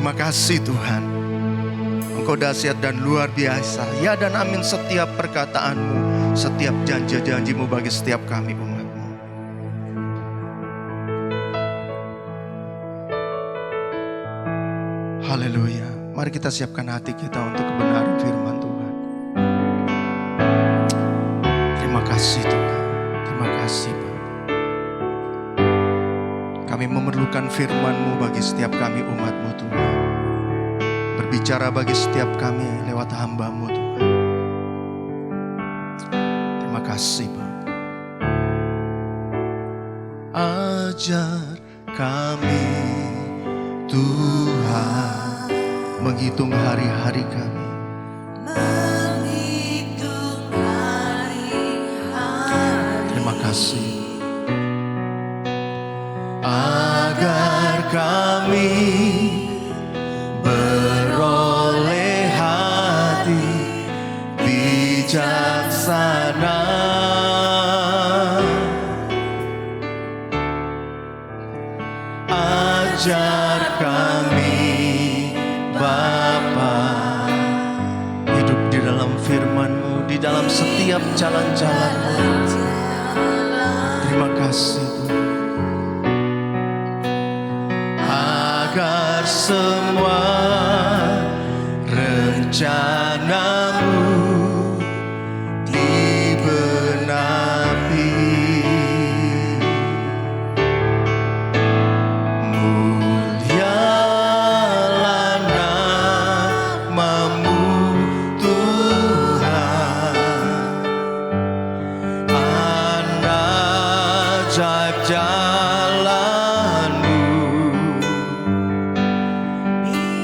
Terima kasih Tuhan. Engkau dahsyat dan luar biasa. Ya dan amin setiap perkataanmu, setiap janji-janjimu bagi setiap kami umat-Mu. Haleluya. Mari kita siapkan hati kita untuk kebenaran firman Tuhan. Terima kasih Tuhan. Terima kasih Bapa. Kami memerlukan firman-Mu bagi setiap kami umat-Mu Tuhan. Berbicara bagi setiap kami lewat hamba-Mu Tuhan. Terima kasih Bapa. Ajar kami Tuhan menghitung hari-hari kami. Menghitung hari-hari. Terima kasih. Agar kami beroleh hati bijaksana. Ajar kami Bapa hidup di dalam firman-Mu, di dalam setiap jalan-jalan-Mu. Terima kasih Tuhan. Agar semua rencana-Mu digenapi. Mulialah nama-Mu Tuhan. Anak jalan-Mu,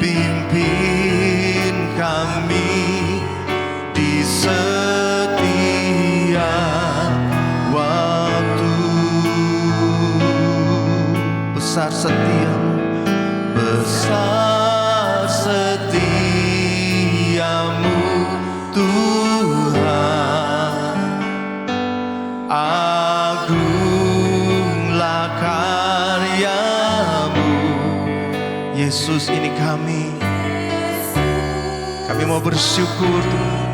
pimpin kami di setiap waktu. Besar setia-Mu, besar setia-Mu Tuhan. Agunglah karya-Mu. Yesus, ini kami mau bersyukur Tuhan.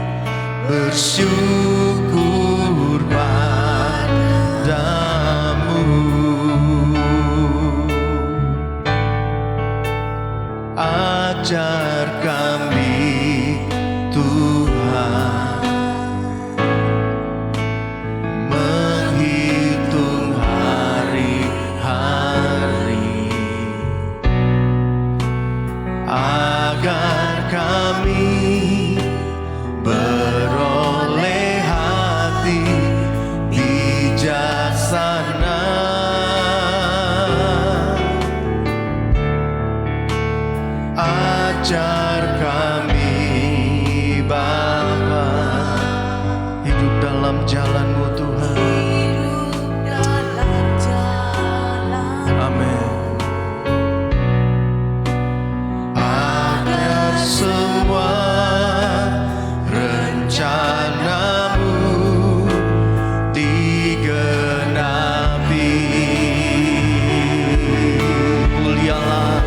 Bersyukur padamu. Ajar kami Tuhan menghitung hari-hari. Agar kami beroleh hati bijaksana. Ajar kami Bapa hidup dalam jalan-Mu Tuhan. Hidup dalam jalan. Amin. Agar semua rencana-Mu digenapi. Mulialah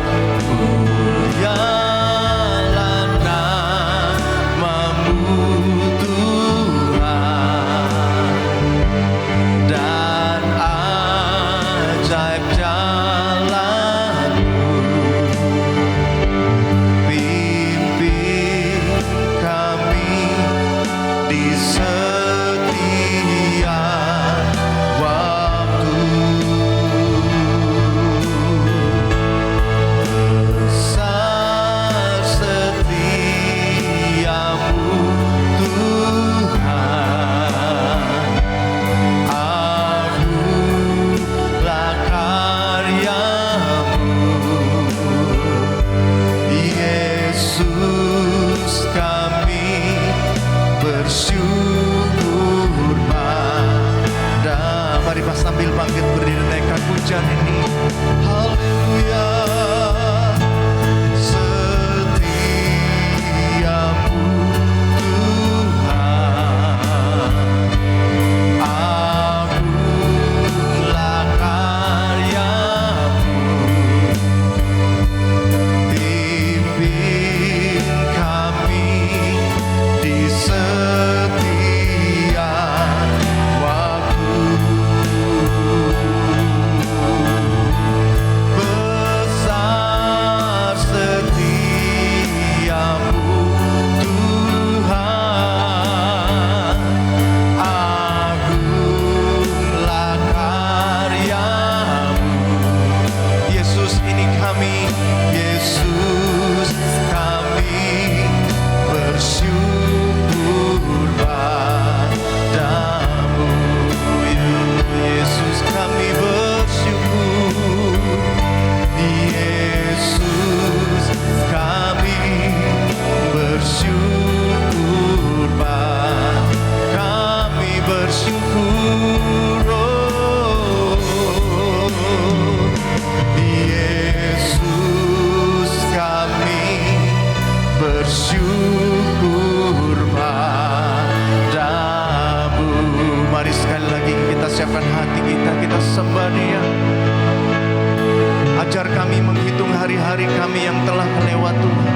hari-hari kami yang telah kelewat Tuhan.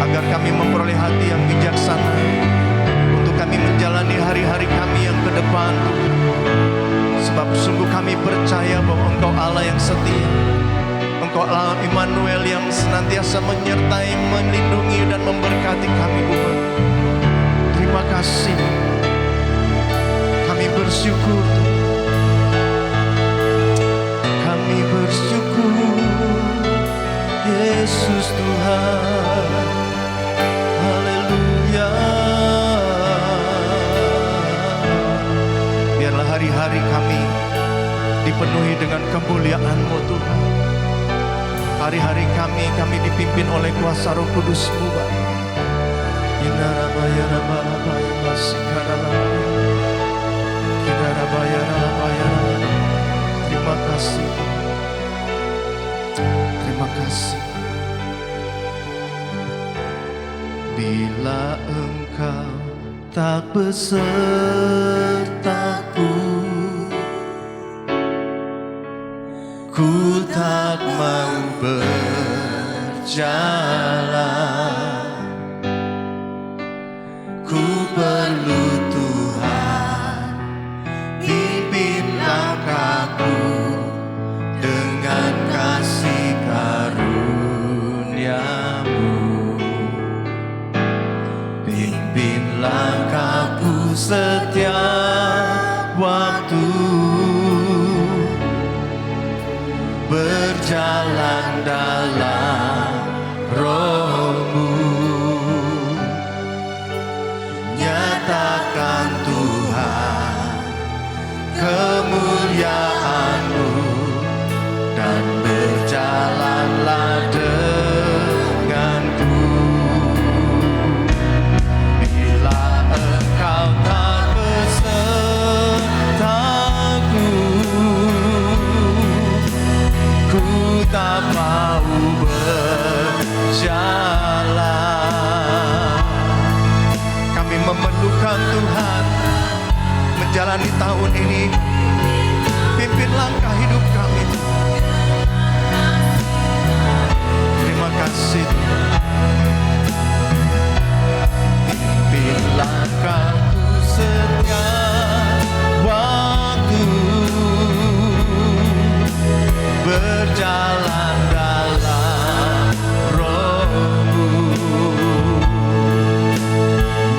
Agar kami memperoleh hati yang bijaksana untuk kami menjalani hari-hari kami yang ke depan. Sebab sungguh kami percaya bahwa Engkau Allah yang setia. Engkau Allah Immanuel yang senantiasa menyertai, melindungi dan memberkati kami Tuhan. Terima kasih. Kami bersyukur. Kami bersyukur Yesus Tuhan. Haleluya. Biarlah hari-hari kami dipenuhi dengan kemuliaan-Mu Tuhan. Hari-hari kami dipimpin oleh kuasa Roh Kudus-Mu Bapa. Terima kasih. Terima kasih. Bila Engkau tak besertaku, ku tak mau berjalan. Ku perlu Tuhan, pimpin langkahku dengan kasih karunia-Mu. Pimpin langkahku setiap waktu, berjalan dalam Roh-Mu. Nyatakan Tuhan kemuliaan-Mu dan berjalanlah denganku. Bila Engkau tak besertaku, ku tak mau berjalan. Kami memerlukan Tuhan menjalani tahun ini. Pimpin langkah hidup kami Tuhan. Terima kasih Tuhan. Pimpin langkahku setiap waktu, berjalan dalam Roh-Mu.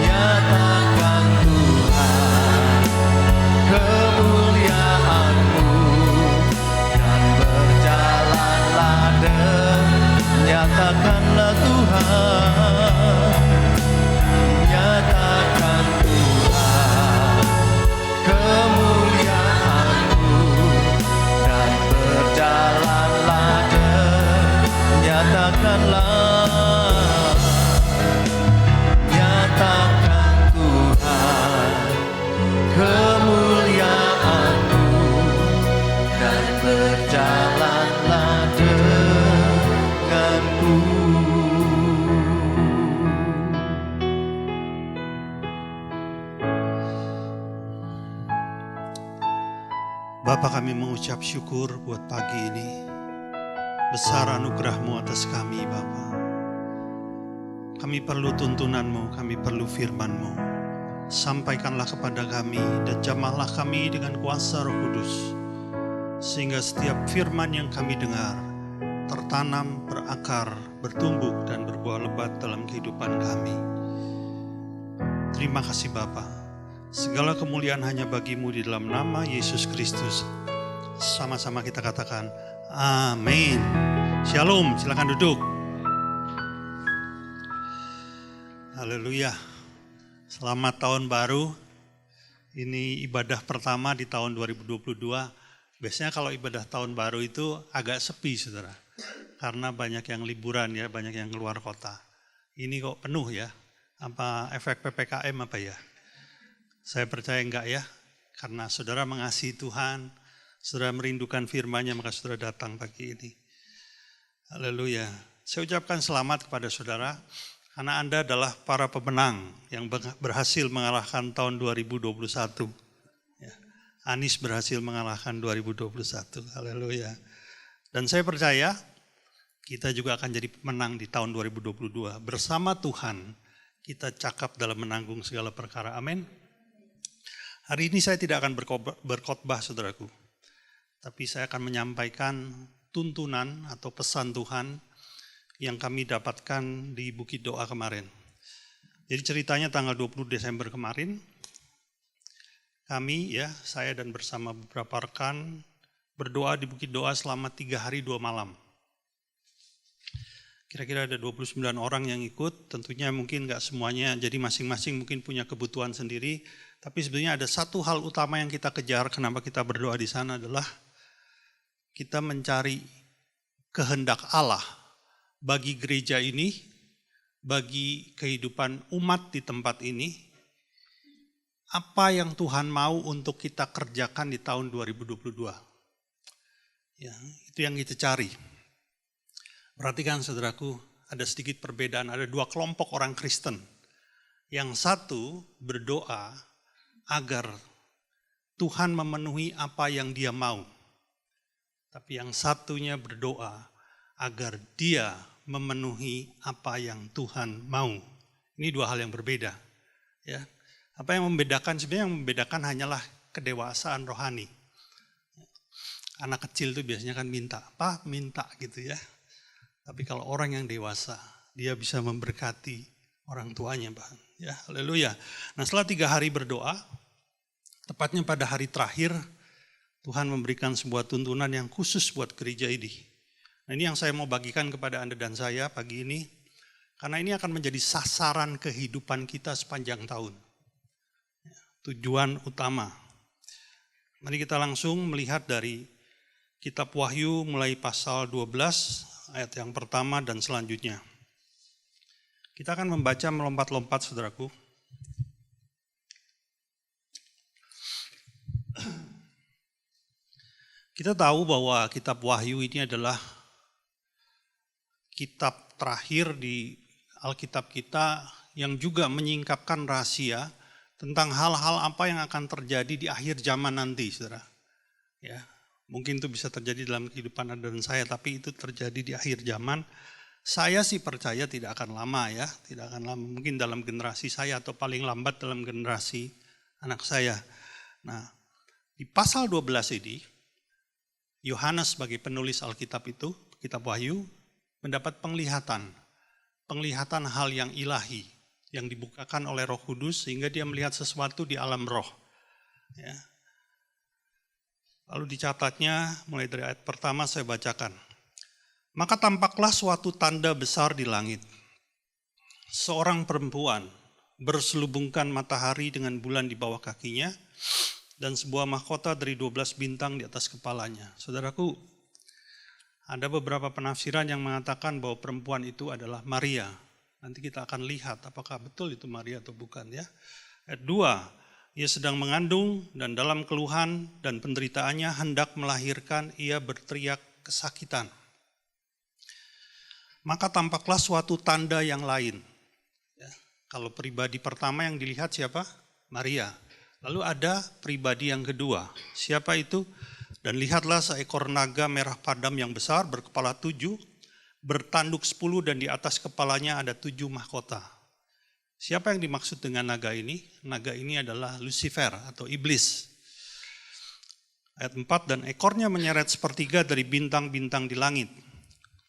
Nyatakan Tuhan kemuliaan-Mu dan berjalanlah nyatakanlah Tuhan. Nyatakan Tuhan kemuliaan-Mu dan berjalanlah nyatakanlah. Nyatakan Tuhan kemuliaan-Mu dan berjalanlah denganku. Bapa, kami mengucap syukur buat pagi ini. Besar anugerah-Mu atas kami Bapa. Kami perlu tuntunan-Mu, kami perlu firman-Mu. Sampaikanlah kepada kami dan jamahlah kami dengan kuasa Roh Kudus. Sehingga setiap firman yang kami dengar tertanam, berakar, bertumbuh dan berbuah lebat dalam kehidupan kami. Terima kasih Bapa. Segala kemuliaan hanya bagi-Mu di dalam nama Yesus Kristus. Sama-sama kita katakan amin. Shalom, silakan duduk. Haleluya. Selamat tahun baru. Ini ibadah pertama di tahun 2022. Biasanya kalau ibadah tahun baru itu agak sepi saudara. Karena banyak yang liburan ya, banyak yang keluar kota. Ini kok penuh ya. Apa efek PPKM apa ya? Saya percaya enggak ya. Karena saudara mengasihi Tuhan, saudara merindukan firman-Nya, maka saudara datang pagi ini. Haleluya. Saya ucapkan selamat kepada saudara. Karena Anda adalah para pemenang yang berhasil mengalahkan tahun 2021. Ya. Anies berhasil mengalahkan 2021. Haleluya. Dan saya percaya kita juga akan jadi pemenang di tahun 2022. Bersama Tuhan, kita cakap dalam menanggung segala perkara. Amin. Hari ini saya tidak akan berkhotbah, saudaraku. Tapi saya akan menyampaikan tuntunan atau pesan Tuhan yang kami dapatkan di Bukit Doa kemarin. Jadi ceritanya tanggal 20 Desember kemarin, kami saya dan bersama beberapa rekan berdoa di Bukit Doa selama 3 hari 2 malam. Kira-kira ada 29 orang yang ikut, tentunya mungkin nggak semuanya, jadi masing-masing mungkin punya kebutuhan sendiri. Tapi sebenarnya ada satu hal utama yang kita kejar, kenapa kita berdoa di sana adalah kita mencari kehendak Allah bagi gereja ini, bagi kehidupan umat di tempat ini, apa yang Tuhan mau untuk kita kerjakan di tahun 2022. Ya, itu yang kita cari. Perhatikan saudaraku, ada sedikit perbedaan, ada 2 kelompok orang Kristen. Yang satu berdoa agar Tuhan memenuhi apa yang dia mau. Tapi yang satunya berdoa agar dia memenuhi apa yang Tuhan mau. Ini 2 hal yang berbeda. Ya. Apa yang membedakan? Sebenarnya yang membedakan hanyalah kedewasaan rohani. Anak kecil itu biasanya kan minta, apa? Minta gitu ya. Tapi kalau orang yang dewasa, dia bisa memberkati orang tuanya, Pak. Ya, haleluya. Nah, setelah 3 hari berdoa, tepatnya pada hari terakhir, Tuhan memberikan sebuah tuntunan yang khusus buat gereja ini. Nah, ini yang saya mau bagikan kepada Anda dan saya pagi ini, karena ini akan menjadi sasaran kehidupan kita sepanjang tahun. Tujuan utama. Mari kita langsung melihat dari Kitab Wahyu mulai pasal 12, ayat yang pertama dan selanjutnya. Kita akan membaca melompat-lompat, saudaraku. Kita tahu bahwa Kitab Wahyu ini adalah kitab terakhir di Alkitab kita yang juga menyingkapkan rahasia tentang hal-hal apa yang akan terjadi di akhir zaman nanti, saudara. Ya, mungkin itu bisa terjadi dalam kehidupan Anda dan saya, tapi itu terjadi di akhir zaman. Saya sih percaya tidak akan lama ya, tidak akan lama. Mungkin dalam generasi saya atau paling lambat dalam generasi anak saya. Nah, di pasal 12 ini, Yohanes sebagai penulis Alkitab itu, Kitab Wahyu, mendapat penglihatan hal yang ilahi, yang dibukakan oleh Roh Kudus sehingga dia melihat sesuatu di alam roh. Ya. Lalu dicatatnya mulai dari ayat pertama saya bacakan. Maka tampaklah suatu tanda besar di langit. Seorang perempuan berselubungkan matahari dengan bulan di bawah kakinya dan sebuah mahkota dari 12 bintang di atas kepalanya. Saudaraku, ada beberapa penafsiran yang mengatakan bahwa perempuan itu adalah Maria. Nanti kita akan lihat apakah betul itu Maria atau bukan ya. Ayat 2, ia sedang mengandung dan dalam keluhan dan penderitaannya hendak melahirkan, ia berteriak kesakitan. Maka tampaklah suatu tanda yang lain. Ya, kalau pribadi pertama yang dilihat siapa? Maria. Lalu ada pribadi yang kedua. Siapa itu? Dan lihatlah seekor naga merah padam yang besar berkepala 7, bertanduk 10 dan di atas kepalanya ada 7 mahkota. Siapa yang dimaksud dengan naga ini? Naga ini adalah Lucifer atau iblis. Ayat 4, dan ekornya menyeret sepertiga dari bintang-bintang di langit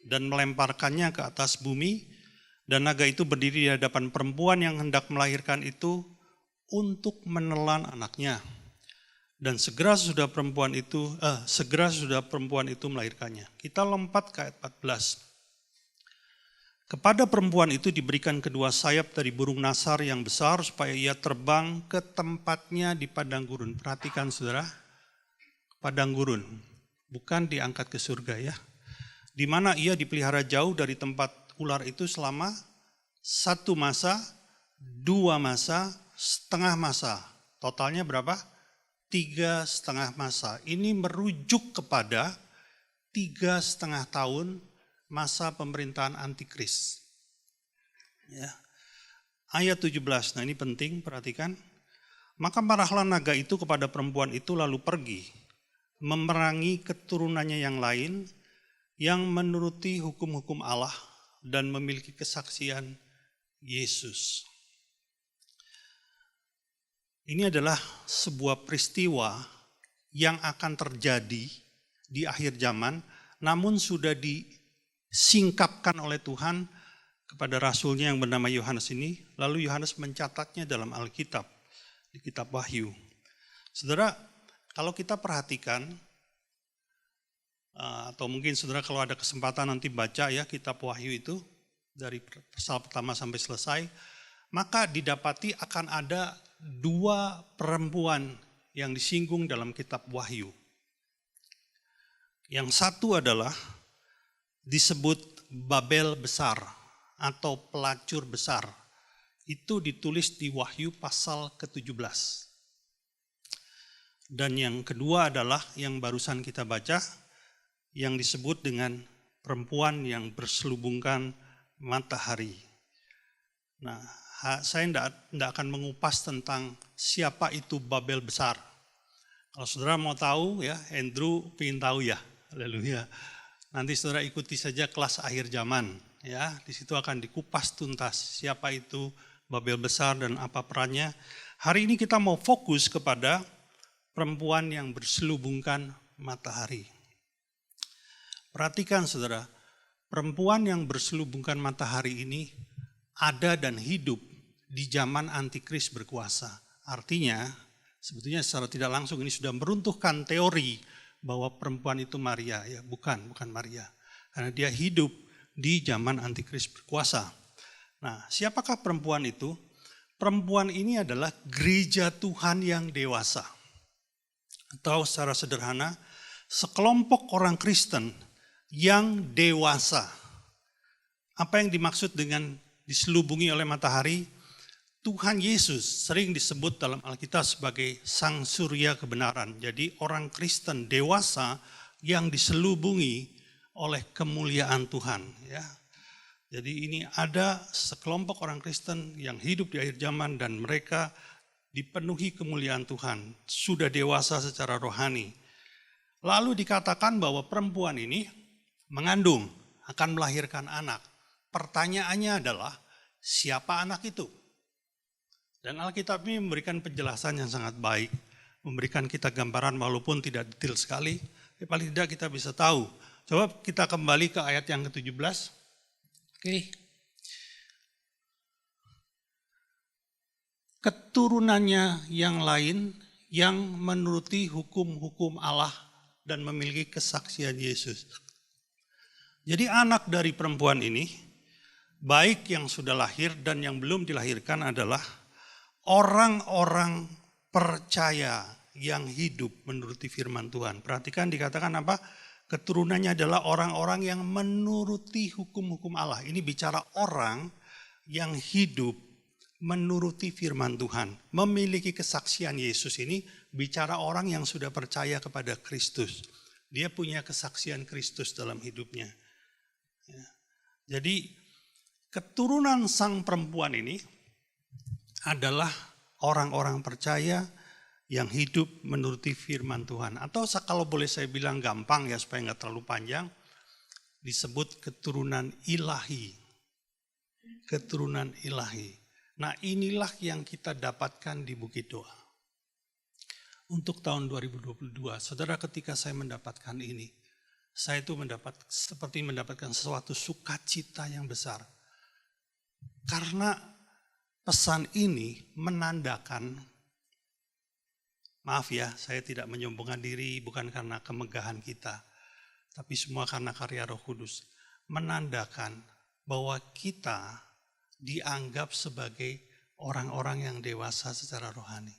dan melemparkannya ke atas bumi, dan naga itu berdiri di hadapan perempuan yang hendak melahirkan itu untuk menelan anaknya. Dan segera sudah perempuan itu melahirkannya. Kita lompat ke ayat 14. Kepada perempuan itu diberikan kedua sayap dari burung nasar yang besar supaya ia terbang ke tempatnya di padang gurun. Perhatikan saudara, padang gurun, bukan diangkat ke surga ya. Di mana ia dipelihara jauh dari tempat ular itu selama 1 masa, 2 masa, setengah masa. Totalnya berapa? 3,5 masa. Ini merujuk kepada 3,5 tahun masa pemerintahan antikris. Ya. Ayat 17, nah ini penting, perhatikan. Maka marahlah naga itu kepada perempuan itu lalu pergi, memerangi keturunannya yang lain, yang menuruti hukum-hukum Allah dan memiliki kesaksian Yesus. Ini adalah sebuah peristiwa yang akan terjadi di akhir zaman, namun sudah disingkapkan oleh Tuhan kepada rasulnya yang bernama Yohanes ini, lalu Yohanes mencatatnya dalam Alkitab, di kitab Wahyu. Saudara, kalau kita perhatikan, atau mungkin saudara kalau ada kesempatan nanti baca ya kitab Wahyu itu, dari pasal pertama sampai selesai, maka didapati akan ada 2 perempuan yang disinggung dalam kitab Wahyu. Yang satu adalah disebut Babel besar atau pelacur besar. Itu ditulis di Wahyu pasal ke-17. Dan yang kedua adalah yang barusan kita baca, yang disebut dengan perempuan yang berselubungkan matahari. Nah, saya tidak akan mengupas tentang siapa itu Babel besar. Kalau saudara mau tahu ya, Andrew ingin tahu ya, haleluya. Nanti saudara ikuti saja kelas akhir zaman. Ya, di situ akan dikupas tuntas siapa itu Babel besar dan apa perannya. Hari ini kita mau fokus kepada perempuan yang berselubungkan matahari. Perhatikan saudara, perempuan yang berselubungkan matahari ini ada dan hidup di zaman antikris berkuasa. Artinya, sebetulnya secara tidak langsung ini sudah meruntuhkan teori bahwa perempuan itu Maria. Ya, bukan Maria. Karena dia hidup di zaman antikris berkuasa. Nah, siapakah perempuan itu? Perempuan ini adalah gereja Tuhan yang dewasa. Atau secara sederhana, sekelompok orang Kristen yang dewasa. Apa yang dimaksud dengan diselubungi oleh matahari? Tuhan Yesus sering disebut dalam Alkitab sebagai Sang Surya kebenaran. Jadi orang Kristen dewasa yang diselubungi oleh kemuliaan Tuhan. Ya. Jadi ini ada sekelompok orang Kristen yang hidup di akhir zaman dan mereka dipenuhi kemuliaan Tuhan. Sudah dewasa secara rohani. Lalu dikatakan bahwa perempuan ini mengandung, akan melahirkan anak. Pertanyaannya adalah, siapa anak itu? Dan Alkitab ini memberikan penjelasan yang sangat baik. Memberikan kita gambaran walaupun tidak detail sekali. Tapi paling tidak kita bisa tahu. Coba kita kembali ke ayat yang ke-17. Oke. Keturunannya yang lain yang menuruti hukum-hukum Allah dan memiliki kesaksian Yesus. Jadi anak dari perempuan ini, baik yang sudah lahir dan yang belum dilahirkan adalah orang-orang percaya yang hidup menuruti firman Tuhan. Perhatikan dikatakan apa? Keturunannya adalah orang-orang yang menuruti hukum-hukum Allah. Ini bicara orang yang hidup menuruti firman Tuhan. Memiliki kesaksian Yesus ini bicara orang yang sudah percaya kepada Kristus. Dia punya kesaksian Kristus dalam hidupnya. Ya. Jadi keturunan sang perempuan ini adalah orang-orang percaya yang hidup menuruti firman Tuhan. Atau kalau boleh saya bilang gampang ya supaya nggak terlalu panjang, disebut keturunan ilahi. Keturunan ilahi. Nah inilah yang kita dapatkan di Bukit Doa. Untuk tahun 2022, saudara ketika saya mendapatkan ini, saya itu seperti mendapatkan sesuatu sukacita yang besar. Karena pesan ini menandakan, maaf ya, saya tidak menyombongkan diri bukan karena kemegahan kita, tapi semua karena karya Roh Kudus. Menandakan bahwa kita dianggap sebagai orang-orang yang dewasa secara rohani.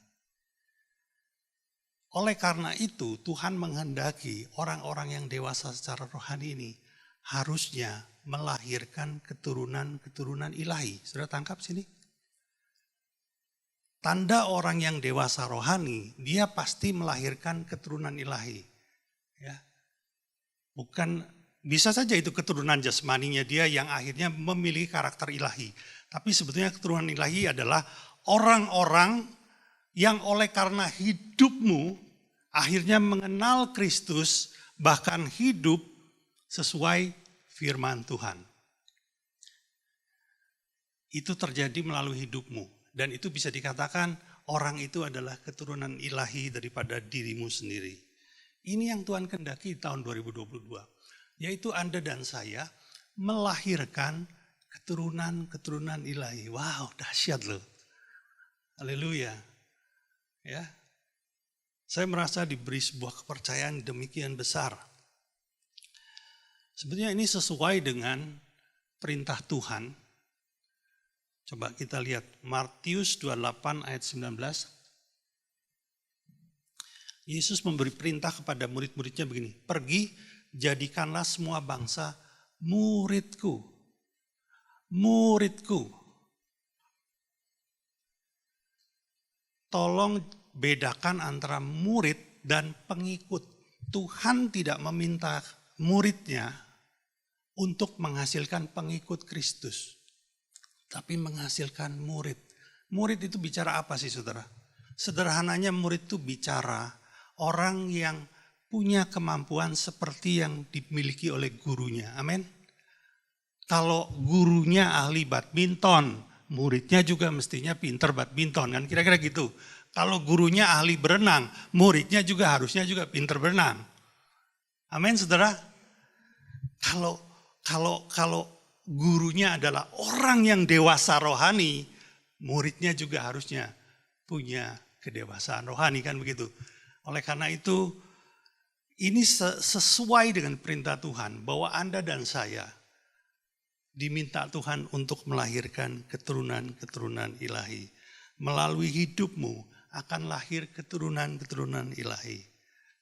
Oleh karena itu, Tuhan menghendaki orang-orang yang dewasa secara rohani ini harusnya melahirkan keturunan-keturunan ilahi. Sudah tangkap sini? Tanda orang yang dewasa rohani, dia pasti melahirkan keturunan ilahi. Ya. Bukan, bisa saja itu keturunan jasmaninya dia yang akhirnya memiliki karakter ilahi. Tapi sebetulnya keturunan ilahi adalah orang-orang yang oleh karena hidupmu akhirnya mengenal Kristus, bahkan hidup sesuai firman Tuhan. Itu terjadi melalui hidupmu. Dan itu bisa dikatakan orang itu adalah keturunan ilahi daripada dirimu sendiri. Ini yang Tuhan kehendaki tahun 2022. Yaitu Anda dan saya melahirkan keturunan-keturunan ilahi. Wow, dahsyat loh. Haleluya. Ya. Saya merasa diberi sebuah kepercayaan demikian besar. Sebenarnya ini sesuai dengan perintah Tuhan. Coba kita lihat Matius 28 ayat 19. Yesus memberi perintah kepada murid-muridnya begini. Pergi, jadikanlah semua bangsa muridku. Muridku. Tolong bedakan antara murid dan pengikut. Tuhan tidak meminta muridnya untuk menghasilkan pengikut Kristus. Tapi menghasilkan murid. Murid itu bicara apa sih saudara? Sederhananya murid itu bicara orang yang punya kemampuan seperti yang dimiliki oleh gurunya. Amin. Kalau gurunya ahli badminton, muridnya juga mestinya pinter badminton. Kan kira-kira gitu. Kalau gurunya ahli berenang, muridnya juga harusnya juga pinter berenang. Amin saudara. Kalau gurunya adalah orang yang dewasa rohani, muridnya juga harusnya punya kedewasaan rohani, kan begitu. Oleh karena itu, ini sesuai dengan perintah Tuhan bahwa Anda dan saya diminta Tuhan untuk melahirkan keturunan-keturunan ilahi. Melalui hidupmu akan lahir keturunan-keturunan ilahi.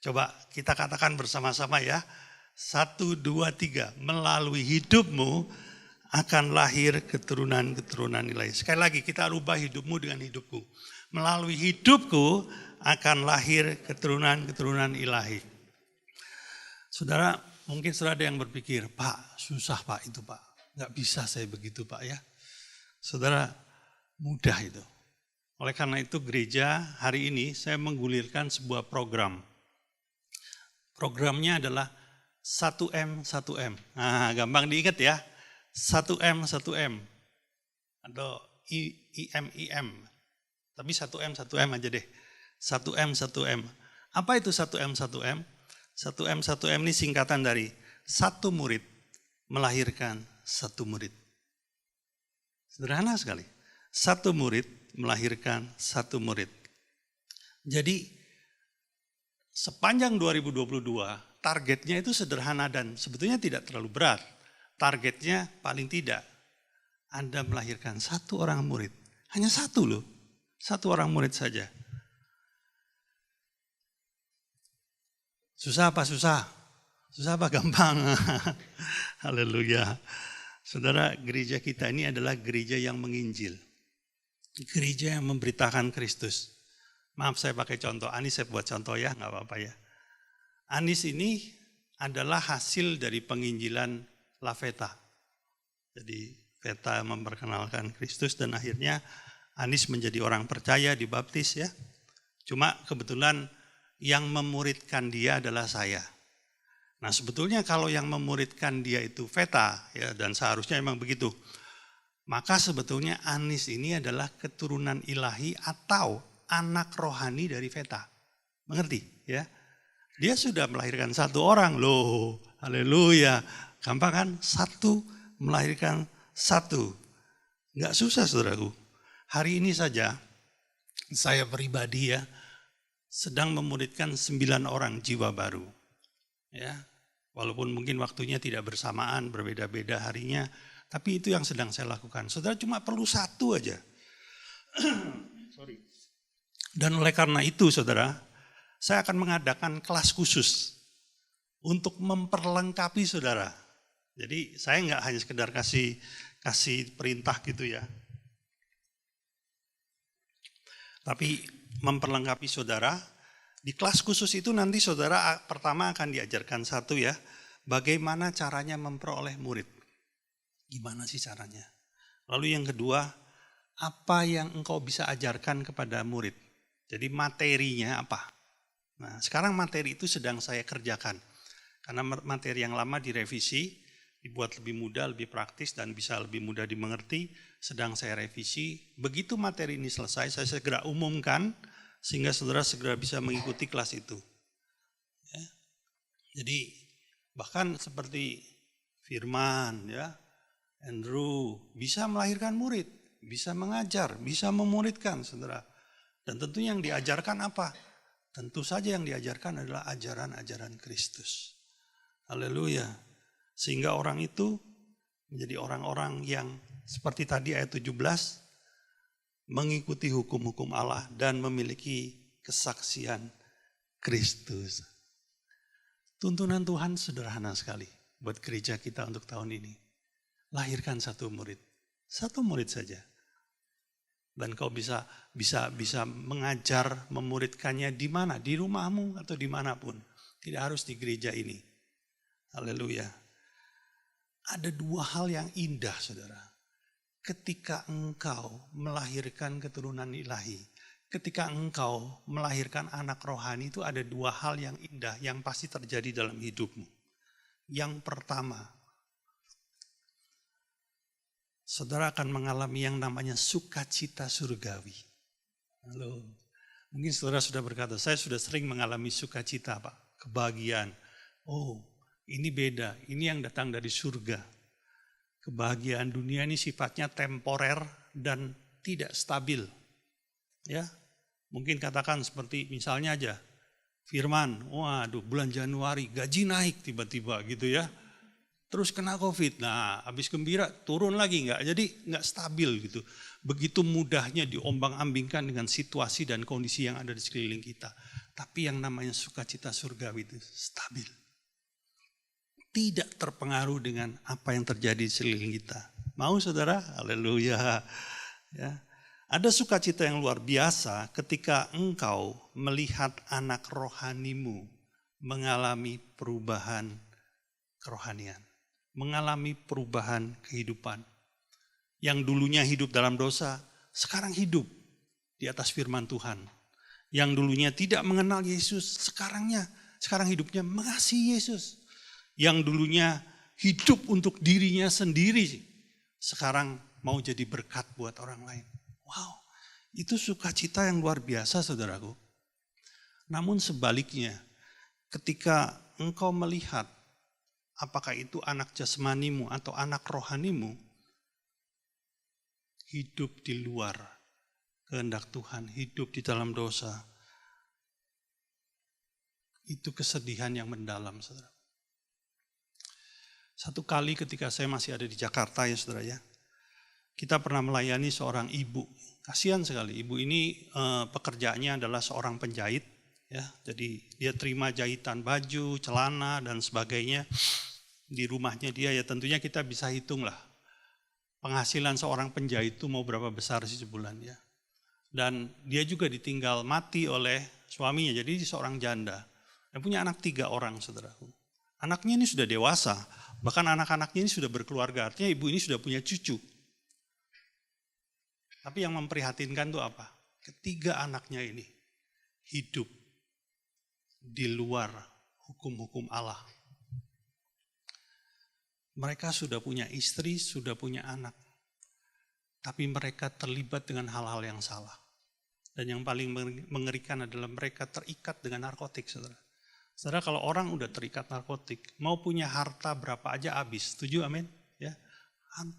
Coba kita katakan bersama-sama ya. 1, 2, 3. Melalui hidupmu akan lahir keturunan-keturunan ilahi. Sekali lagi kita rubah hidupmu dengan hidupku. Melalui hidupku akan lahir keturunan-keturunan ilahi. Saudara, mungkin saudara ada yang berpikir, Pak, susah Pak itu Pak. Nggak bisa saya begitu Pak ya. Saudara, mudah itu. Oleh karena itu gereja hari ini saya menggulirkan sebuah program. Programnya adalah 1M, 1M. Nah, gampang diingat ya. 1M, 1M. Atau IM. Tapi 1M, 1M aja deh. 1M, 1M. Apa itu 1M, 1M? 1M, 1M ini singkatan dari satu murid melahirkan satu murid. Sederhana sekali. Satu murid melahirkan satu murid. Jadi sepanjang 2022 targetnya itu sederhana dan sebetulnya tidak terlalu berat. Targetnya paling tidak Anda melahirkan satu orang murid. Hanya satu loh. Satu orang murid saja. Susah apa susah? Susah apa gampang? Haleluya. Saudara, gereja kita ini adalah gereja yang menginjil. Gereja yang memberitakan Kristus. Maaf saya pakai contoh, Anis saya buat contoh ya, nggak apa-apa ya. Anis ini adalah hasil dari penginjilan Laveta. Jadi Veta memperkenalkan Kristus dan akhirnya Anis menjadi orang percaya, dibaptis ya. Cuma kebetulan yang memuridkan dia adalah saya. Nah sebetulnya kalau yang memuridkan dia itu Veta ya, dan seharusnya memang begitu. Maka sebetulnya Anis ini adalah keturunan ilahi atau anak rohani dari Veta. Mengerti ya? Dia sudah melahirkan satu orang loh. Haleluya. Gampang kan? Satu melahirkan satu. Enggak susah saudaraku. Hari ini saja saya pribadi ya sedang memuridkan 9 orang jiwa baru. Ya. Walaupun mungkin waktunya tidak bersamaan, berbeda-beda harinya, tapi itu yang sedang saya lakukan. Saudara cuma perlu satu aja. Sorry. Dan oleh karena itu saudara, saya akan mengadakan kelas khusus untuk memperlengkapi saudara. Jadi saya nggak hanya sekedar kasih perintah gitu ya. Tapi memperlengkapi saudara. Di kelas khusus itu nanti saudara pertama akan diajarkan satu ya. Bagaimana caranya memperoleh murid. Gimana sih caranya? Lalu yang kedua, apa yang engkau bisa ajarkan kepada murid? Jadi materinya apa? Nah sekarang materi itu sedang saya kerjakan. Karena materi yang lama direvisi, dibuat lebih mudah, lebih praktis, dan bisa lebih mudah dimengerti. Sedang saya revisi. Begitu materi ini selesai, saya segera umumkan, sehingga saudara segera bisa mengikuti kelas itu. Ya. Jadi bahkan seperti Firman, ya, Andrew, bisa melahirkan murid, bisa mengajar, bisa memuridkan, saudara. Dan tentunya yang diajarkan apa? Tentu saja yang diajarkan adalah ajaran-ajaran Kristus. Haleluya. Sehingga orang itu menjadi orang-orang yang seperti tadi ayat 17, mengikuti hukum-hukum Allah dan memiliki kesaksian Kristus. Tuntunan Tuhan sederhana sekali buat gereja kita untuk tahun ini. Lahirkan satu murid saja. Dan kau bisa mengajar, memuridkannya di mana? Di rumahmu atau dimanapun. Tidak harus di gereja ini. Haleluya. Ada dua hal yang indah, saudara. Ketika engkau melahirkan keturunan ilahi, ketika engkau melahirkan anak rohani, itu ada dua hal yang indah yang pasti terjadi dalam hidupmu. Yang pertama, saudara akan mengalami yang namanya sukacita surgawi. Halo. Mungkin saudara sudah berkata, saya sudah sering mengalami sukacita, Pak. Kebahagiaan. Oh, ini beda. Ini yang datang dari surga. Kebahagiaan dunia ini sifatnya temporer dan tidak stabil. Ya, mungkin katakan seperti misalnya aja, Firman, waduh bulan Januari gaji naik tiba-tiba gitu ya. Terus kena COVID, nah habis gembira turun lagi jadi nggak stabil gitu. Begitu mudahnya diombang-ambingkan dengan situasi dan kondisi yang ada di sekeliling kita. Tapi yang namanya sukacita surgawi itu stabil. Tidak terpengaruh dengan apa yang terjadi di sekeliling kita. Mau saudara? Haleluya. Ya. Ada sukacita yang luar biasa ketika engkau melihat anak rohanimu mengalami perubahan kerohanian. Mengalami perubahan kehidupan. Yang dulunya hidup dalam dosa, sekarang hidup di atas firman Tuhan. Yang dulunya tidak mengenal Yesus, sekarang hidupnya mengasihi Yesus. Yang dulunya hidup untuk dirinya sendiri, sekarang mau jadi berkat buat orang lain. Wow, itu sukacita yang luar biasa, saudaraku. Namun sebaliknya, ketika engkau melihat apakah itu anak jasmanimu atau anak rohanimu, hidup di luar kehendak Tuhan, hidup di dalam dosa, itu kesedihan yang mendalam, saudara. Satu kali ketika saya masih ada di Jakarta ya saudara ya, kita pernah melayani seorang ibu. Kasihan sekali, ibu ini pekerjaannya adalah seorang penjahit. Ya, jadi dia terima jahitan baju, celana dan sebagainya di rumahnya dia. Ya tentunya kita bisa hitung lah penghasilan seorang penjahit itu mau berapa besar sih sebulan ya. Dan dia juga ditinggal mati oleh suaminya, jadi seorang janda. Dan punya anak 3 orang saudaraku. Anaknya ini sudah dewasa, bahkan anak-anaknya ini sudah berkeluarga, artinya ibu ini sudah punya cucu. Tapi yang memprihatinkan itu apa? Ketiga anaknya ini hidup di luar hukum-hukum Allah. Mereka sudah punya istri, sudah punya anak. Tapi mereka terlibat dengan hal-hal yang salah. Dan yang paling mengerikan adalah mereka terikat dengan narkotik, saudara. Saudara, kalau orang udah terikat narkotik, mau punya harta berapa aja habis. Setuju, amin? Ya.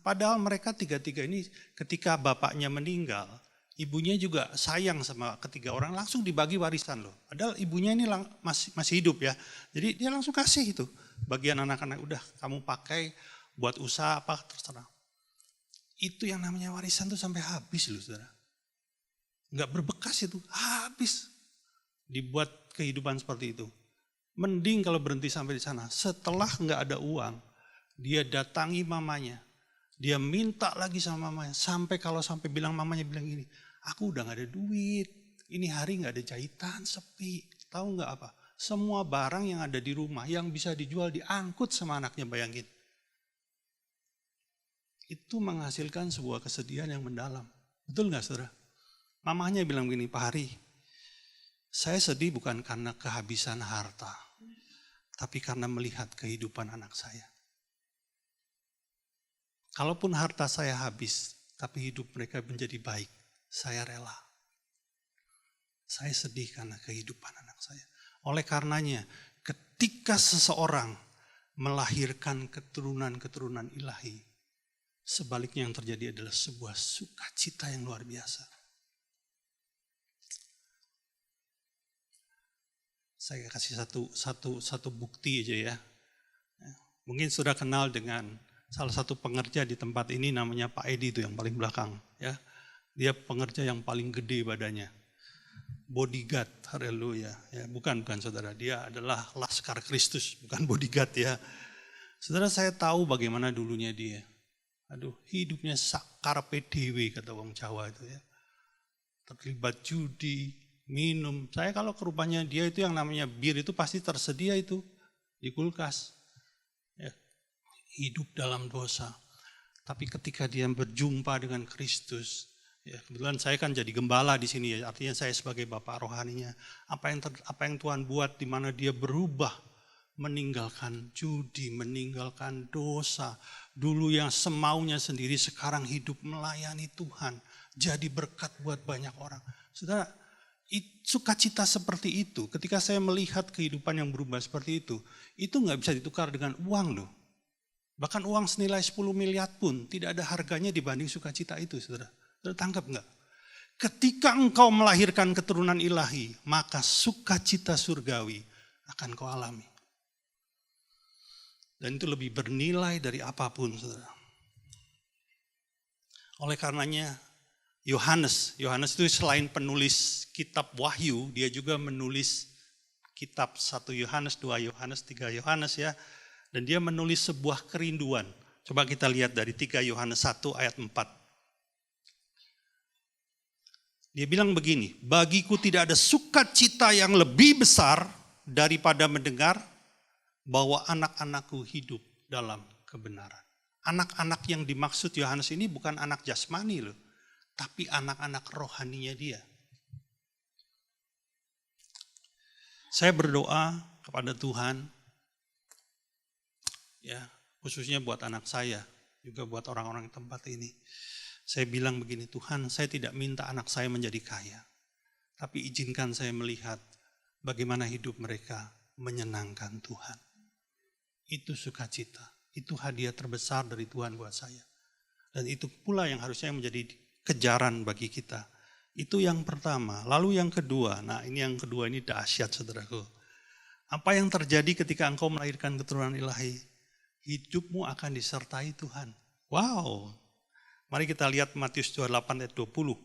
Padahal mereka 3 ini ketika bapaknya meninggal, ibunya juga sayang sama ketiga orang, langsung dibagi warisan loh. Padahal ibunya ini masih hidup ya. Jadi dia langsung kasih itu. Bagian anak-anak udah kamu pakai buat usaha apa terserah. Itu yang namanya warisan tuh sampai habis loh saudara. Nggak berbekas itu, habis. Dibuat kehidupan seperti itu. Mending kalau berhenti sampai di sana. Setelah nggak ada uang, dia datangi mamanya. Dia minta lagi sama mamanya. Sampai bilang mamanya bilang gini, aku udah nggak ada duit. Ini hari nggak ada jahitan, sepi. Tahu nggak apa? Semua barang yang ada di rumah yang bisa dijual diangkut sama anaknya, bayangin. Itu menghasilkan sebuah kesedihan yang mendalam. Betul nggak saudara? Mamanya bilang gini, Pak Hari, saya sedih bukan karena kehabisan harta. tapi karena melihat kehidupan anak saya. Kalaupun harta saya habis, tapi hidup mereka menjadi baik, saya rela. Saya sedih karena kehidupan anak saya. Oleh karenanya, ketika seseorang melahirkan keturunan-keturunan ilahi, sebaliknya yang terjadi adalah sebuah sukacita yang luar biasa. Saya kasih satu bukti aja ya. Mungkin sudah kenal dengan salah satu pengerja di tempat ini, namanya Pak Edi, itu yang paling belakang. Ya, dia pengerja yang paling gede badannya. Bodyguard, haleluya. Ya, bukan saudara, dia adalah Laskar Kristus, bukan bodyguard ya. Saudara, saya tahu bagaimana dulunya dia. Aduh, hidupnya karpe dewe kata orang Jawa itu ya. Terlibat judi, minum. Saya kalau ke rumahnya dia itu yang namanya bir itu pasti tersedia itu di kulkas. Ya, hidup dalam dosa. Tapi ketika dia berjumpa dengan Kristus, ya kebetulan saya kan jadi gembala di sini ya. Artinya saya sebagai bapak rohaninya. Apa yang Tuhan buat di mana dia berubah, meninggalkan judi, meninggalkan dosa. Dulu yang semaunya sendiri, sekarang hidup melayani Tuhan. Jadi berkat buat banyak orang. Saudara, sukacita seperti itu, ketika saya melihat kehidupan yang berubah seperti itu nggak bisa ditukar dengan uang loh. Bahkan uang senilai 10 miliar pun tidak ada harganya dibanding sukacita itu, saudara. Saudara tangkap nggak? Ketika engkau melahirkan keturunan ilahi, maka sukacita surgawi akan kau alami. Dan itu lebih bernilai dari apapun, saudara. Oleh karenanya, Yohanes itu selain penulis kitab Wahyu, dia juga menulis kitab 1 Yohanes, 2 Yohanes, 3 Yohanes ya. Dan dia menulis sebuah kerinduan. Coba kita lihat dari 3 Yohanes 1 ayat 4. Dia bilang begini, bagiku tidak ada sukacita yang lebih besar daripada mendengar bahwa anak-anakku hidup dalam kebenaran. Anak-anak yang dimaksud Yohanes ini bukan anak jasmani loh, tapi anak-anak rohaninya dia. Saya berdoa kepada Tuhan, ya khususnya buat anak saya, juga buat orang-orang tempat ini. Saya bilang begini, Tuhan, saya tidak minta anak saya menjadi kaya, tapi izinkan saya melihat bagaimana hidup mereka menyenangkan Tuhan. Itu sukacita, itu hadiah terbesar dari Tuhan buat saya. Dan itu pula yang harusnya menjadi kejaran bagi kita. Itu yang pertama. Lalu yang kedua, yang kedua ini dahsyat saudaraku. Apa yang terjadi ketika engkau melahirkan keturunan ilahi? Hidupmu akan disertai Tuhan. Wow. Mari kita lihat Matius 28 ayat 20.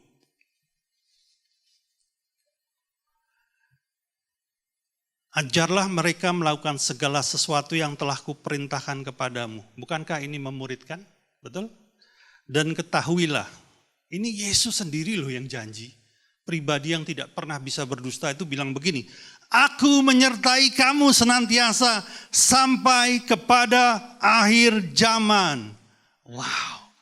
Ajarlah mereka melakukan segala sesuatu yang telah kuperintahkan kepadamu. Bukankah ini memuridkan? Betul? Dan ketahuilah, ini Yesus sendiri loh yang janji. Pribadi yang tidak pernah bisa berdusta itu bilang begini, aku menyertai kamu senantiasa sampai kepada akhir zaman. Wow.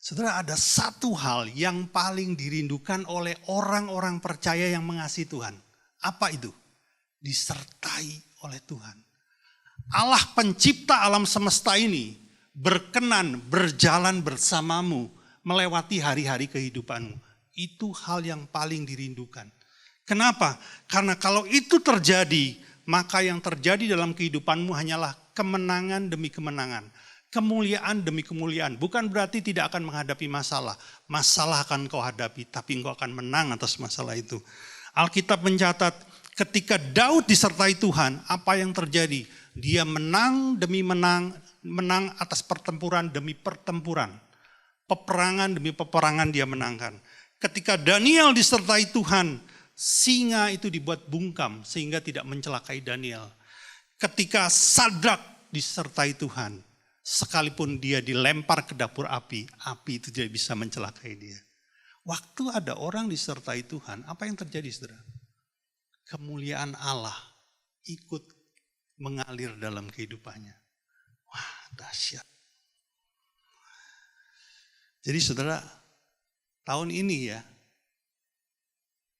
Saudara, ada satu hal yang paling dirindukan oleh orang-orang percaya yang mengasihi Tuhan. Apa itu? Disertai oleh Tuhan. Allah pencipta alam semesta ini berkenan berjalan bersamamu melewati hari-hari kehidupanmu. Itu hal yang paling dirindukan. Kenapa? Karena kalau itu terjadi, maka yang terjadi dalam kehidupanmu hanyalah kemenangan demi kemenangan. Kemuliaan demi kemuliaan. Bukan berarti tidak akan menghadapi masalah. Masalah akan kau hadapi, tapi engkau akan menang atas masalah itu. Alkitab mencatat, ketika Daud disertai Tuhan, apa yang terjadi? Dia menang demi menang, menang atas pertempuran demi pertempuran. Peperangan demi peperangan dia menangkan. Ketika Daniel disertai Tuhan, singa itu dibuat bungkam sehingga tidak mencelakai Daniel. Ketika Sadrak disertai Tuhan, sekalipun dia dilempar ke dapur api, api itu tidak bisa mencelakai dia. Waktu ada orang disertai Tuhan, apa yang terjadi saudara? Kemuliaan Allah ikut mengalir dalam kehidupannya. Wah, dahsyat. Jadi saudara, tahun ini ya,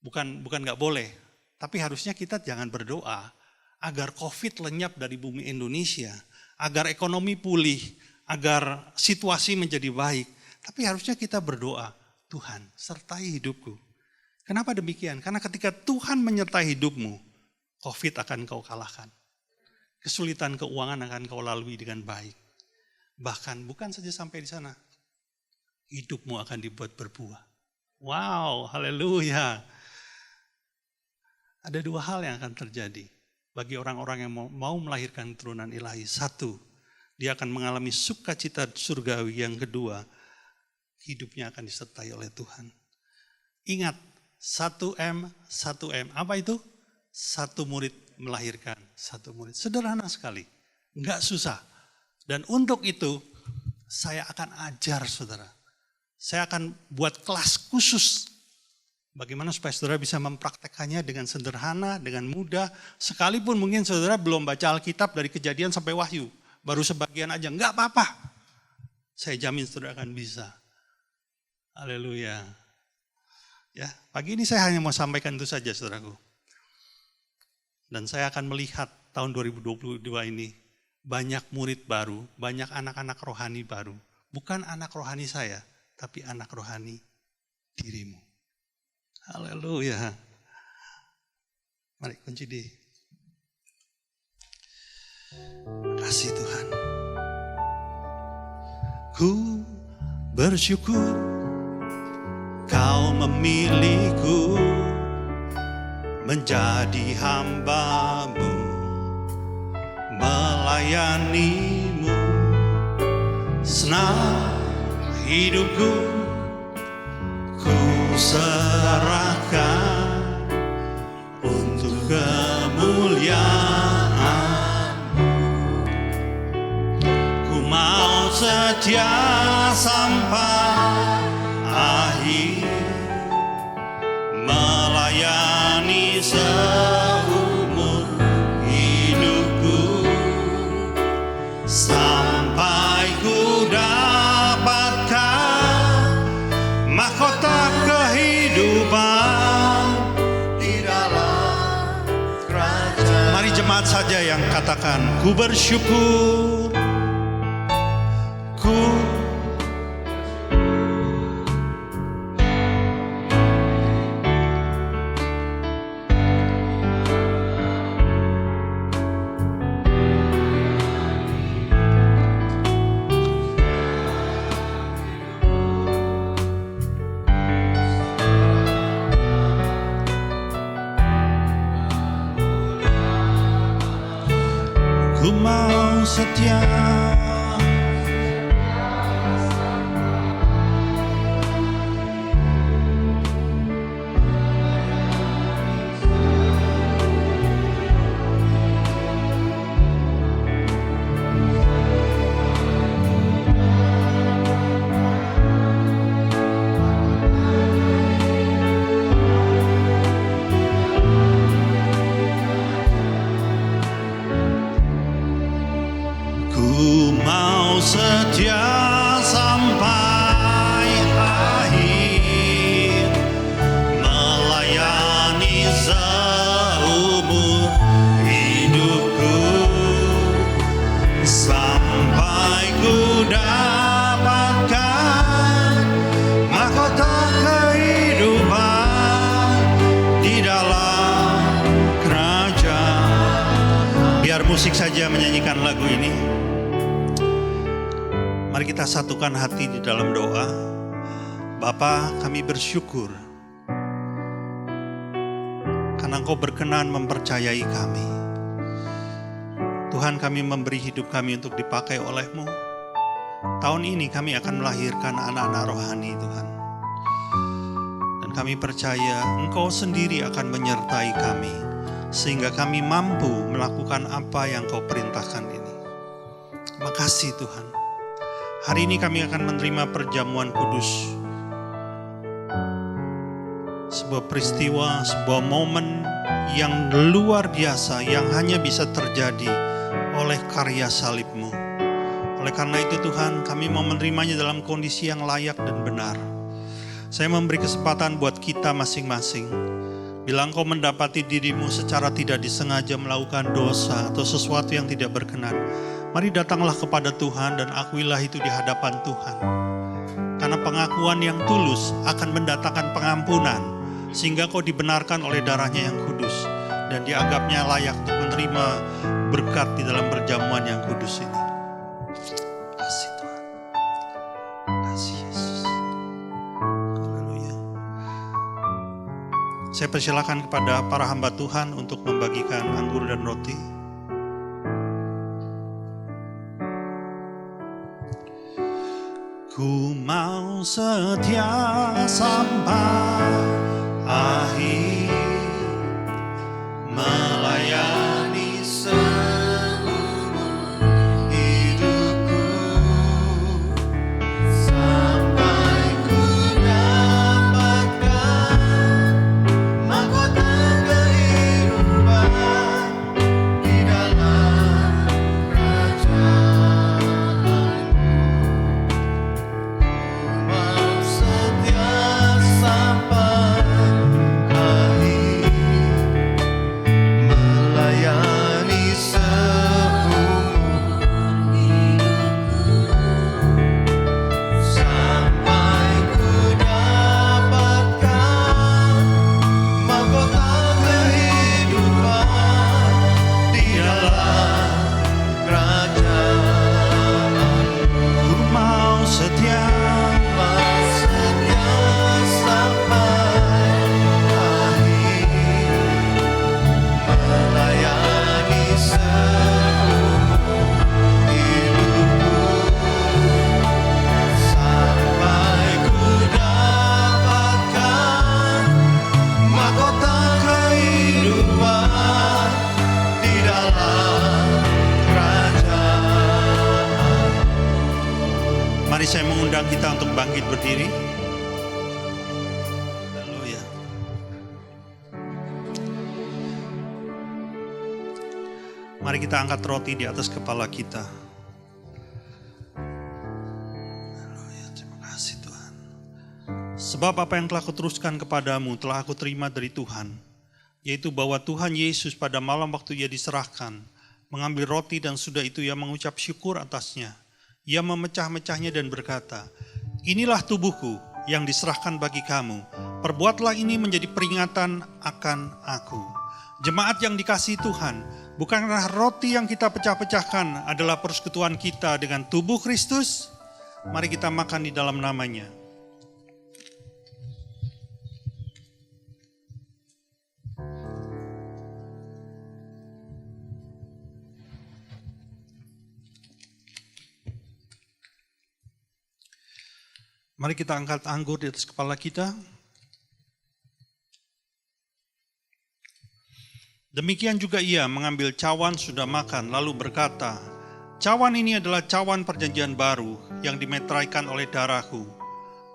bukan nggak boleh, tapi harusnya kita jangan berdoa agar COVID lenyap dari bumi Indonesia, agar ekonomi pulih, agar situasi menjadi baik. Tapi harusnya kita berdoa, Tuhan sertai hidupku. Kenapa demikian? Karena ketika Tuhan menyertai hidupmu, COVID akan kau kalahkan. Kesulitan keuangan akan kau lalui dengan baik. Bahkan bukan saja sampai di sana, hidupmu akan dibuat berbuah. Wow, haleluya. Ada dua hal yang akan terjadi bagi orang-orang yang mau melahirkan keturunan ilahi. Satu, dia akan mengalami sukacita surgawi. Yang kedua, hidupnya akan disertai oleh Tuhan. Ingat, 1M, 1M. Apa itu? Satu murid melahirkan satu murid. Sederhana sekali, enggak susah. Dan untuk itu, saya akan ajar saudara. Saya akan buat kelas khusus. Bagaimana supaya saudara bisa mempraktekannya dengan sederhana, dengan mudah. Sekalipun mungkin saudara belum baca Alkitab dari Kejadian sampai Wahyu. Baru sebagian aja, enggak apa-apa. Saya jamin saudara akan bisa. Haleluya. Ya, pagi ini saya hanya mau sampaikan itu saja saudaraku. Dan saya akan melihat tahun 2022 ini banyak murid baru, banyak anak-anak rohani baru. Bukan anak rohani saya, tapi anak rohani dirimu. Haleluya. Mari kunci di. Kasih Tuhan. Ku bersyukur Kau memilihku menjadi hamba-Mu, melayani-Mu. Senang hidupku ku serahkan untuk kemuliaan. Ku mau setia sampai akhir, melayani seumur hidupku, sampai ku dapatkan mahkota kehidupan di dalam kerajaan. Mari jemaat saja yang katakan, ku bersyukur, ku mau setia sampai akhir, melayani seumur hidupku, sampai ku dapatkan mahkota kehidupan di dalam kerajaan. Biar musik saja menyanyikan lagu ini. Mari kita satukan hati di dalam doa. Bapa, kami bersyukur karena Engkau berkenan mempercayai kami. Tuhan, kami memberi hidup kami untuk dipakai oleh-Mu. Tahun ini kami akan melahirkan anak-anak rohani, Tuhan. Dan kami percaya Engkau sendiri akan menyertai kami, sehingga kami mampu melakukan apa yang Kau perintahkan ini. Terima kasih Tuhan. Hari ini kami akan menerima perjamuan kudus. Sebuah peristiwa, sebuah momen yang luar biasa yang hanya bisa terjadi oleh karya salib-Mu. Oleh karena itu Tuhan, kami mau menerimanya dalam kondisi yang layak dan benar. Saya memberi kesempatan buat kita masing-masing. Bila engkau mendapati dirimu secara tidak disengaja melakukan dosa atau sesuatu yang tidak berkenan, mari datanglah kepada Tuhan dan akuilah itu di hadapan Tuhan. Karena pengakuan yang tulus akan mendatangkan pengampunan, sehingga kau dibenarkan oleh darahnya yang kudus, dan dianggapnya layak untuk menerima berkat di dalam perjamuan yang kudus ini. Kasih Tuhan. Kasih Yesus. Haleluya. Saya persilakan kepada para hamba Tuhan untuk membagikan anggur dan roti. Ku mau setia sampai akhir, melayani seumur hidupku, sampai ku dapatkan mahkota kehidupan di dalam kerajaan-Mu. Mau setia sampai akhir, melayani seumur hidupku, sampai ku dapatkan mahkota kehidupan di dalam kerajaan-Mu. Ku mau setia Sampai akhir, melayani seumur hidupku, sampai ku dapatkan mahkota kehidupan di dalam kerajaan. Mari saya mengundang kita untuk bangkit berdiri. Haleluya. Mari kita angkat roti di atas kepala kita. Haleluya, terima kasih Tuhan. Sebab apa yang telah kuteruskan kepadamu telah aku terima dari Tuhan, yaitu bahwa Tuhan Yesus pada malam waktu ia diserahkan, mengambil roti dan sudah itu ia mengucap syukur atasnya. Ia memecah-mecahnya dan berkata, "Inilah tubuhku yang diserahkan bagi kamu. Perbuatlah ini menjadi peringatan akan aku." Jemaat yang dikasihi Tuhan, bukankah roti yang kita pecah-pecahkan adalah persekutuan kita dengan tubuh Kristus? Mari kita makan di dalam namanya. Mari kita angkat anggur di atas kepala kita. Demikian juga ia mengambil cawan sudah makan, lalu berkata, "Cawan ini adalah cawan perjanjian baru yang dimeteraikan oleh darahku.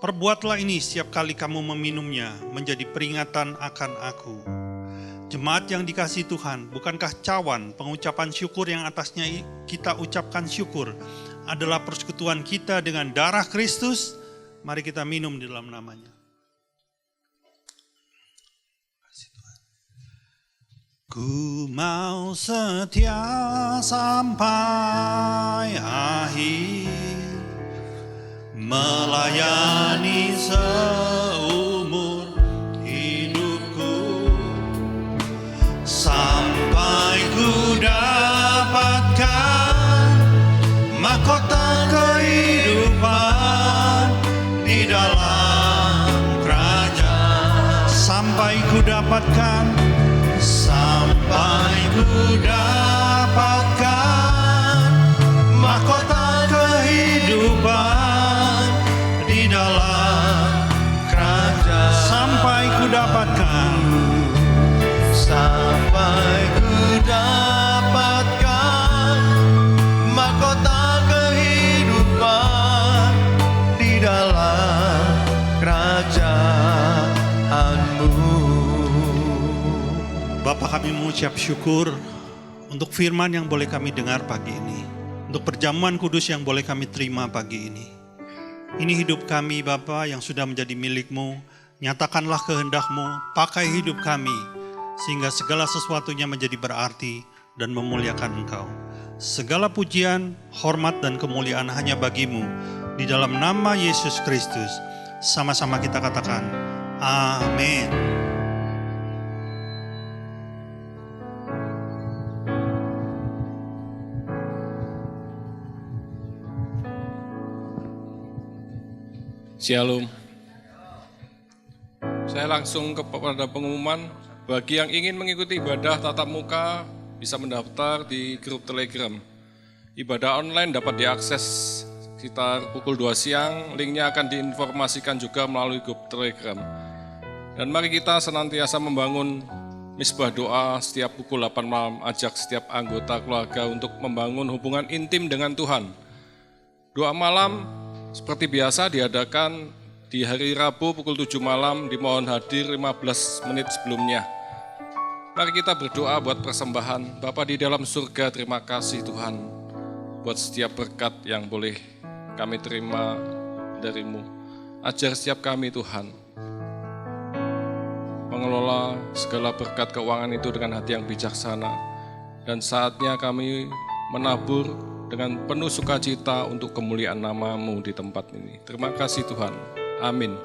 Perbuatlah ini setiap kali kamu meminumnya menjadi peringatan akan aku." Jemaat yang dikasihi Tuhan, bukankah cawan pengucapan syukur yang atasnya kita ucapkan syukur adalah persekutuan kita dengan darah Kristus? Mari kita minum di dalam namanya. Ku mau setia sampai akhir, melayani seumur hidupku, sampai ku dapatkan mahkota kehidupan di dalam kerajaan. Sampai ku dapatkan, sampai ku dapatkan mahkota kehidupan di dalam kerajaan. Sampai ku dapatkan, sampai ku dapatkan mahkota kehidupan di dalam kerajaan-Mu. Bapa, kami mengucap syukur untuk firman yang boleh kami dengar pagi ini, untuk perjamuan kudus yang boleh kami terima pagi ini. Ini hidup kami Bapa yang sudah menjadi milik-Mu, Nyatakanlah kehendak-Mu, pakai hidup kami, sehingga segala sesuatunya menjadi berarti dan memuliakan Engkau. Segala pujian, hormat, dan kemuliaan hanya bagi-Mu. Di dalam nama Yesus Kristus, sama-sama kita katakan, amin. Shalom. Saya langsung kepada pengumuman. Bagi yang ingin mengikuti ibadah tatap muka, bisa mendaftar di grup Telegram. Ibadah online dapat diakses sekitar pukul 2 siang. Linknya akan diinformasikan juga melalui grup Telegram. Dan mari kita senantiasa membangun misbah doa setiap pukul 8 malam. Ajak setiap anggota keluarga untuk membangun hubungan intim dengan Tuhan. Doa malam seperti biasa diadakan di hari Rabu pukul 7 malam, dimohon hadir 15 menit sebelumnya. Mari kita berdoa buat persembahan. Bapa di dalam surga, terima kasih Tuhan buat setiap berkat yang boleh kami terima dari-Mu. Ajar setiap kami Tuhan mengelola segala berkat keuangan itu dengan hati yang bijaksana. Dan saatnya kami menabur dengan penuh sukacita untuk kemuliaan nama-Mu di tempat ini. Terima kasih Tuhan. Amin.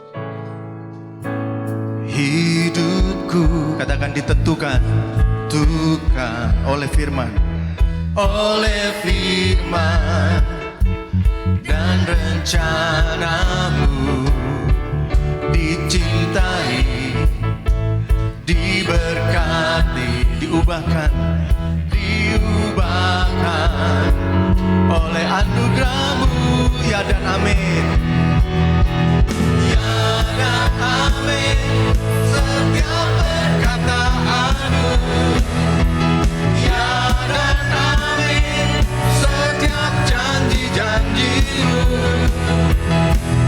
Hidupku, katakan ditentukan, tentukan oleh firman, dan rencana-Mu. Dicintai, diberkati, diubahkan oleh anugerah-Mu, ya dan amin. Ya dan amin, setiap perkataan-Mu. Ya dan amin, setiap janji-janji-Mu.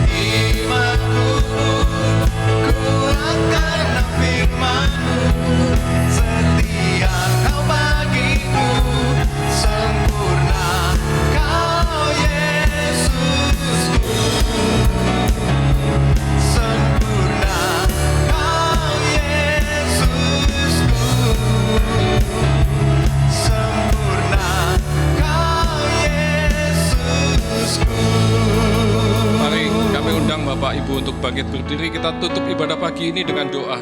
Imanku kuat karena firman-Mu. Setia Kau bagiku, sempurna Kau Yesusku. Sempurna Kau Yesusku. Sempurna Kau Yesusku. Mari kami undang Bapak Ibu untuk bangkit berdiri. Kita tutup ibadah pagi ini dengan doa.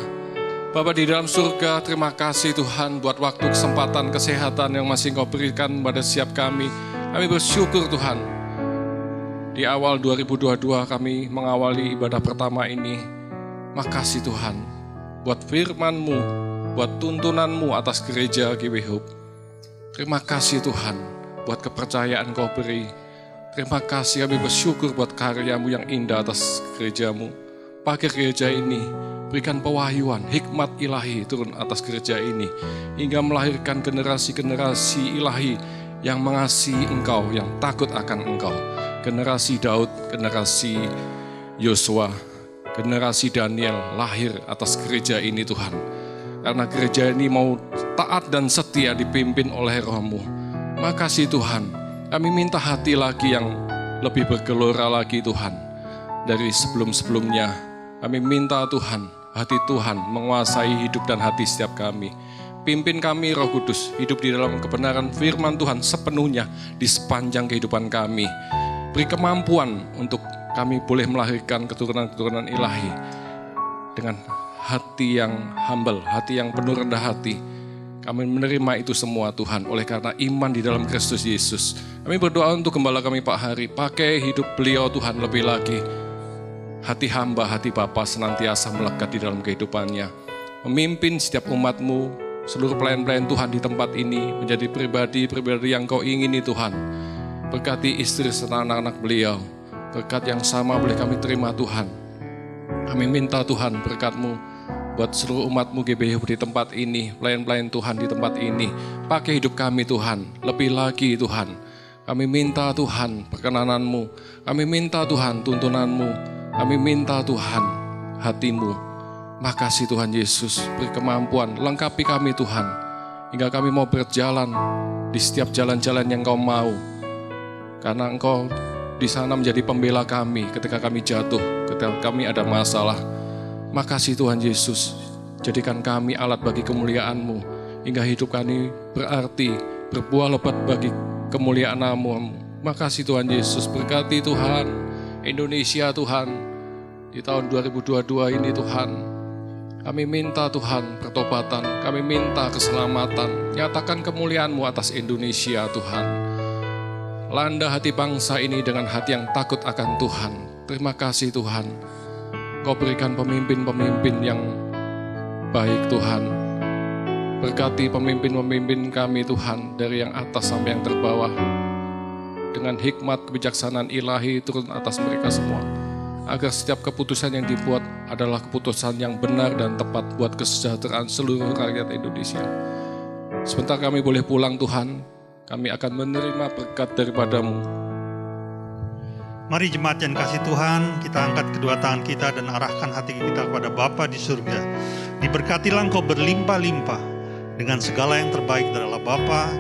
Bapa di dalam surga, terima kasih Tuhan buat waktu, kesempatan, kesehatan yang masih Engkau berikan pada setiap kami. Kami bersyukur Tuhan. Di awal 2022 kami mengawali ibadah pertama ini. Makasih Tuhan buat firman-Mu, buat tuntunan-Mu atas gereja GW Hope. Terima kasih Tuhan buat kepercayaan Kau beri. Terima kasih, kami bersyukur buat karya-Mu yang indah atas gereja-Mu. Pakai gereja ini, berikan pewahyuan, hikmat ilahi turun atas gereja ini, hingga melahirkan generasi-generasi ilahi yang mengasihi Engkau, yang takut akan Engkau. Generasi Daud, generasi Yosua, generasi Daniel lahir atas gereja ini Tuhan. Karena gereja ini mau taat dan setia dipimpin oleh Roh-Mu. Makasih Tuhan, kami minta hati lagi yang lebih bergelora lagi Tuhan. Dari sebelum-sebelumnya, kami minta Tuhan, hati Tuhan menguasai hidup dan hati setiap kami. Pimpin kami Roh Kudus, hidup di dalam kebenaran firman Tuhan sepenuhnya di sepanjang kehidupan kami. Beri kemampuan untuk kami boleh melahirkan keturunan-keturunan ilahi dengan hati yang humble, hati yang penuh rendah hati. Kami menerima itu semua Tuhan, oleh karena iman di dalam Kristus Yesus. Kami berdoa untuk gembala kami Pak Hari, pakai hidup beliau Tuhan lebih lagi. Hati hamba, hati Bapa senantiasa melekat di dalam kehidupannya. Memimpin setiap umat-Mu, seluruh pelayan-pelayan Tuhan di tempat ini, menjadi pribadi-pribadi yang Kau ingini Tuhan. Berkati istri serta anak-anak beliau. Berkat yang sama boleh kami terima Tuhan. Kami minta Tuhan berkat-Mu buat seluruh umat-Mu GBH di tempat ini, pelayan-pelayan Tuhan di tempat ini. Pakai hidup kami Tuhan, lebih lagi Tuhan. Kami minta Tuhan perkenanan-Mu. Kami minta Tuhan tuntunan-Mu. Kami minta Tuhan hati-Mu. Makasih Tuhan Yesus, beri kemampuan, lengkapi kami Tuhan. Hingga kami mau berjalan di setiap jalan-jalan yang Kau mau. Karena Engkau di sana menjadi pembela kami ketika kami jatuh, ketika kami ada masalah. Makasih Tuhan Yesus, jadikan kami alat bagi kemuliaan-Mu, hingga hidup kami berarti, berbuah lebat bagi kemuliaan nama-Mu. Makasih Tuhan Yesus, berkati Tuhan Indonesia Tuhan, di tahun 2022 ini Tuhan. Kami minta Tuhan pertobatan, kami minta keselamatan, nyatakan kemuliaan-Mu atas Indonesia Tuhan. Landa hati bangsa ini dengan hati yang takut akan Tuhan. Terima kasih Tuhan, Kau berikan pemimpin-pemimpin yang baik Tuhan. Berkati pemimpin-pemimpin kami Tuhan, dari yang atas sampai yang terbawah. Dengan hikmat kebijaksanaan ilahi turun atas mereka semua, agar setiap keputusan yang dibuat adalah keputusan yang benar dan tepat buat kesejahteraan seluruh rakyat Indonesia. Sebentar kami boleh pulang Tuhan, kami akan menerima berkat daripada-Mu. Mari jemaat yang kasih Tuhan, kita angkat kedua tangan kita dan arahkan hati kita kepada Bapa di surga. Diberkatilah Engkau berlimpah-limpah dengan segala yang terbaik dari Allah Bapa,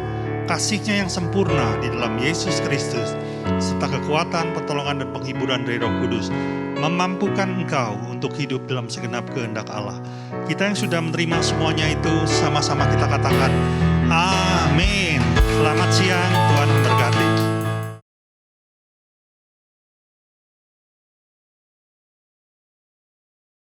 kasih-Nya yang sempurna di dalam Yesus Kristus, serta kekuatan, pertolongan dan penghiburan dari Roh Kudus, memampukan engkau untuk hidup dalam segenap kehendak Allah. Kita yang sudah menerima semuanya itu, sama-sama kita katakan, Amin. Selamat siang.